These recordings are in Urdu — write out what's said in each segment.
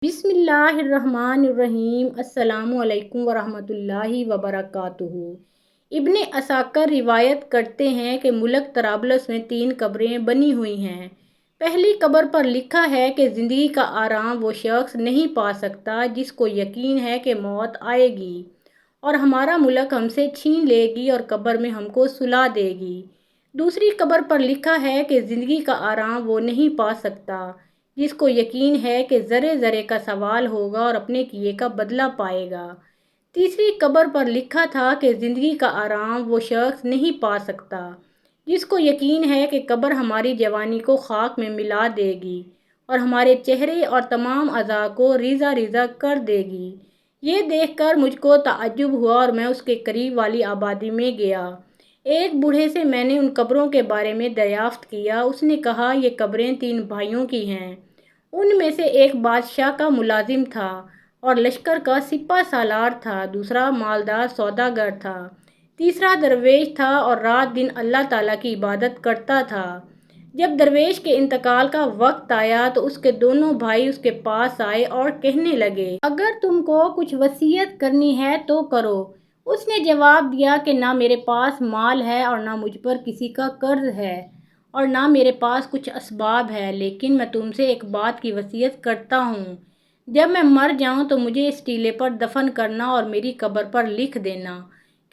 بسم اللہ الرحمن الرحیم۔ السلام علیکم ورحمۃ اللہ وبرکاتہ۔ ابن عساکر روایت کرتے ہیں کہ ملک طرابلس میں 3 قبریں بنی ہوئی ہیں۔ پہلی قبر پر لکھا ہے کہ زندگی کا آرام وہ شخص نہیں پا سکتا جس کو یقین ہے کہ موت آئے گی اور ہمارا ملک ہم سے چھین لے گی اور قبر میں ہم کو سلا دے گی۔ دوسری قبر پر لکھا ہے کہ زندگی کا آرام وہ نہیں پا سکتا جس کو یقین ہے کہ ذرے ذرے کا سوال ہوگا اور اپنے کیے کا بدلہ پائے گا۔ تیسری قبر پر لکھا تھا کہ زندگی کا آرام وہ شخص نہیں پا سکتا جس کو یقین ہے کہ قبر ہماری جوانی کو خاک میں ملا دے گی اور ہمارے چہرے اور تمام اعضاء کو ریزہ ریزہ کر دے گی۔ یہ دیکھ کر مجھ کو تعجب ہوا اور میں اس کے قریب والی آبادی میں گیا۔ ایک بوڑھے سے میں نے ان قبروں کے بارے میں دریافت کیا۔ اس نے کہا یہ قبریں 3 بھائیوں کی ہیں۔ ان میں سے ایک بادشاہ کا ملازم تھا اور لشکر کا سپہ سالار تھا، دوسرا مالدار سوداگر تھا، تیسرا درویش تھا اور رات دن اللہ تعالیٰ کی عبادت کرتا تھا۔ جب درویش کے انتقال کا وقت آیا تو اس کے دونوں بھائی اس کے پاس آئے اور کہنے لگے، اگر تم کو کچھ وصیت کرنی ہے تو کرو۔ اس نے جواب دیا کہ نہ میرے پاس مال ہے اور نہ مجھ پر کسی کا قرض ہے اور نہ میرے پاس کچھ اسباب ہے، لیکن میں تم سے ایک بات کی وصیت کرتا ہوں۔ جب میں مر جاؤں تو مجھے اس ٹیلے پر دفن کرنا اور میری قبر پر لکھ دینا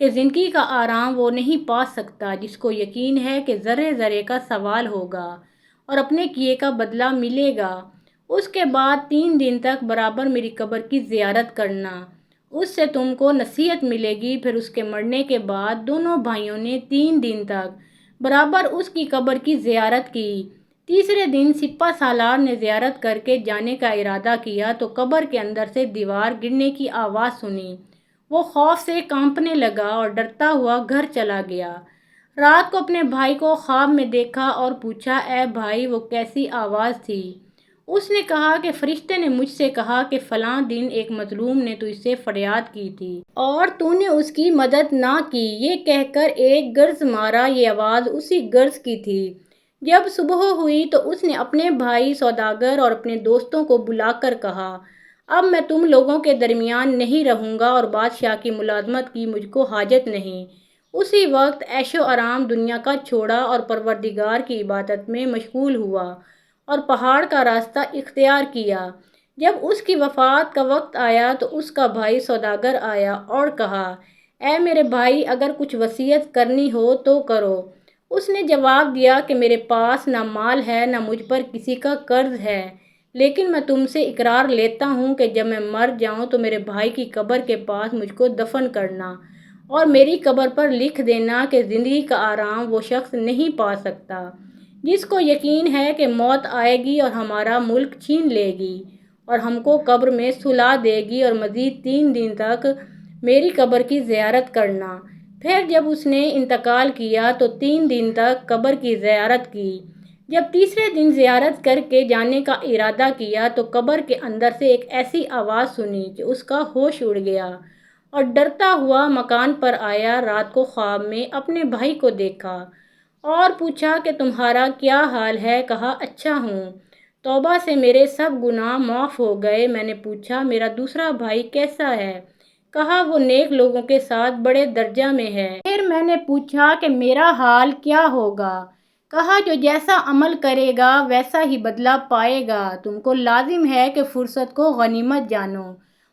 کہ زندگی کا آرام وہ نہیں پا سکتا جس کو یقین ہے کہ ذرے ذرے کا سوال ہوگا اور اپنے کیے کا بدلہ ملے گا۔ اس کے بعد 3 دن تک برابر میری قبر کی زیارت کرنا، اس سے تم کو نصیحت ملے گی۔ پھر اس کے مرنے کے بعد دونوں بھائیوں نے 3 دن تک برابر اس کی قبر کی زیارت کی۔ تیسرے دن سپہ سالار نے زیارت کر کے جانے کا ارادہ کیا تو قبر کے اندر سے دیوار گرنے کی آواز سنی۔ وہ خوف سے کانپنے لگا اور ڈرتا ہوا گھر چلا گیا۔ رات کو اپنے بھائی کو خواب میں دیکھا اور پوچھا، اے بھائی وہ کیسی آواز تھی؟ اس نے کہا کہ فرشتے نے مجھ سے کہا کہ فلاں دن ایک مظلوم نے تجھ سے فریاد کی تھی اور تو نے اس کی مدد نہ کی۔ یہ کہہ کر ایک گرز مارا۔ یہ آواز اسی گرز کی تھی۔ جب صبح ہوئی تو اس نے اپنے بھائی سوداگر اور اپنے دوستوں کو بلا کر کہا، اب میں تم لوگوں کے درمیان نہیں رہوں گا اور بادشاہ کی ملازمت کی مجھ کو حاجت نہیں۔ اسی وقت عیش و آرام دنیا کا چھوڑا اور پروردگار کی عبادت میں مشغول ہوا اور پہاڑ کا راستہ اختیار کیا۔ جب اس کی وفات کا وقت آیا تو اس کا بھائی سوداگر آیا اور کہا، اے میرے بھائی اگر کچھ وصیت کرنی ہو تو کرو۔ اس نے جواب دیا کہ میرے پاس نہ مال ہے نہ مجھ پر کسی کا قرض ہے، لیکن میں تم سے اقرار لیتا ہوں کہ جب میں مر جاؤں تو میرے بھائی کی قبر کے پاس مجھ کو دفن کرنا اور میری قبر پر لکھ دینا کہ زندگی کا آرام وہ شخص نہیں پا سکتا جس کو یقین ہے کہ موت آئے گی اور ہمارا ملک چھین لے گی اور ہم کو قبر میں سلا دے گی، اور مزید 3 دن تک میری قبر کی زیارت کرنا۔ پھر جب اس نے انتقال کیا تو 3 دن تک قبر کی زیارت کی۔ جب تیسرے دن زیارت کر کے جانے کا ارادہ کیا تو قبر کے اندر سے ایک ایسی آواز سنی کہ اس کا ہوش اڑ گیا اور ڈرتا ہوا مکان پر آیا۔ رات کو خواب میں اپنے بھائی کو دیکھا اور پوچھا کہ تمہارا کیا حال ہے؟ کہا، اچھا ہوں، توبہ سے میرے سب گناہ معاف ہو گئے۔ میں نے پوچھا، میرا دوسرا بھائی کیسا ہے؟ کہا، وہ نیک لوگوں کے ساتھ بڑے درجہ میں ہے۔ پھر میں نے پوچھا کہ میرا حال کیا ہوگا؟ کہا، جو جیسا عمل کرے گا ویسا ہی بدلہ پائے گا۔ تم کو لازم ہے کہ فرصت کو غنیمت جانو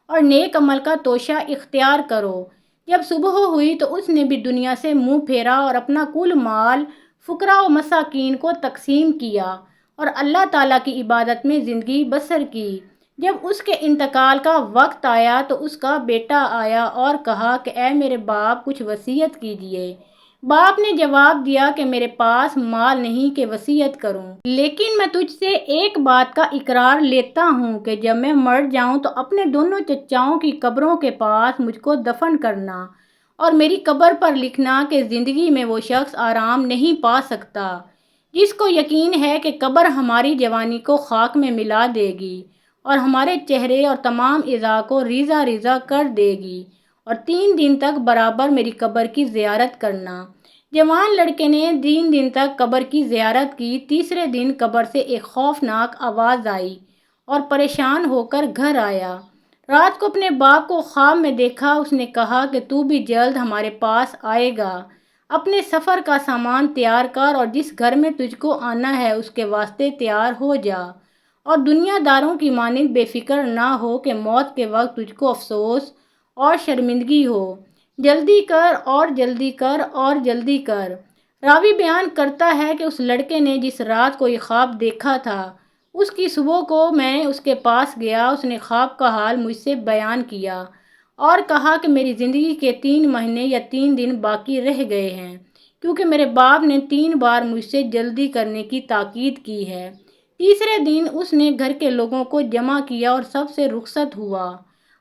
اور نیک عمل کا توشہ اختیار کرو۔ جب صبح ہوئی تو اس نے بھی دنیا سے منہ پھیرا اور اپنا کل مال فقراء و مساکین کو تقسیم کیا اور اللہ تعالیٰ کی عبادت میں زندگی بسر کی۔ جب اس کے انتقال کا وقت آیا تو اس کا بیٹا آیا اور کہا کہ اے میرے باپ کچھ وصیت کیجیے۔ باپ نے جواب دیا کہ میرے پاس مال نہیں کہ وصیت کروں، لیکن میں تجھ سے ایک بات کا اقرار لیتا ہوں کہ جب میں مر جاؤں تو اپنے دونوں چچاؤں کی قبروں کے پاس مجھ کو دفن کرنا اور میری قبر پر لکھنا کہ زندگی میں وہ شخص آرام نہیں پا سکتا جس کو یقین ہے کہ قبر ہماری جوانی کو خاک میں ملا دے گی اور ہمارے چہرے اور تمام اعضاء کو ریزہ ریزہ کر دے گی، اور 3 دن تک برابر میری قبر کی زیارت کرنا۔ جوان لڑکے نے 3 دن تک قبر کی زیارت کی۔ تیسرے دن قبر سے ایک خوفناک آواز آئی اور پریشان ہو کر گھر آیا۔ رات کو اپنے باپ کو خواب میں دیکھا۔ اس نے کہا کہ تو بھی جلد ہمارے پاس آئے گا، اپنے سفر کا سامان تیار کر اور جس گھر میں تجھ کو آنا ہے اس کے واسطے تیار ہو جا، اور دنیا داروں کی مانند بے فکر نہ ہو کہ موت کے وقت تجھ کو افسوس اور شرمندگی ہو۔ جلدی کر اور جلدی کر اور جلدی کر۔ راوی بیان کرتا ہے کہ اس لڑکے نے جس رات کو یہ خواب دیکھا تھا، اس کی صبح کو میں اس کے پاس گیا۔ اس نے خواب کا حال مجھ سے بیان کیا اور کہا کہ میری زندگی کے 3 مہینے یا 3 دن باقی رہ گئے ہیں، کیونکہ میرے باپ نے 3 بار مجھ سے جلدی کرنے کی تاکید کی ہے۔ تیسرے دن اس نے گھر کے لوگوں کو جمع کیا اور سب سے رخصت ہوا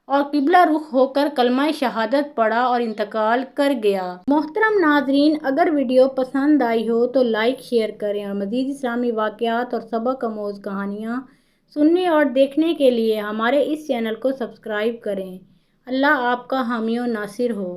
اور قبلہ رخ ہو کر کلمہ شہادت پڑھا اور انتقال کر گیا۔ محترم ناظرین، اگر ویڈیو پسند آئی ہو تو لائک شیئر کریں اور مزید اسلامی واقعات اور سبق آموز کہانیاں سننے اور دیکھنے کے لیے ہمارے اس چینل کو سبسکرائب کریں۔ اللہ آپ کا حامی و ناصر ہو۔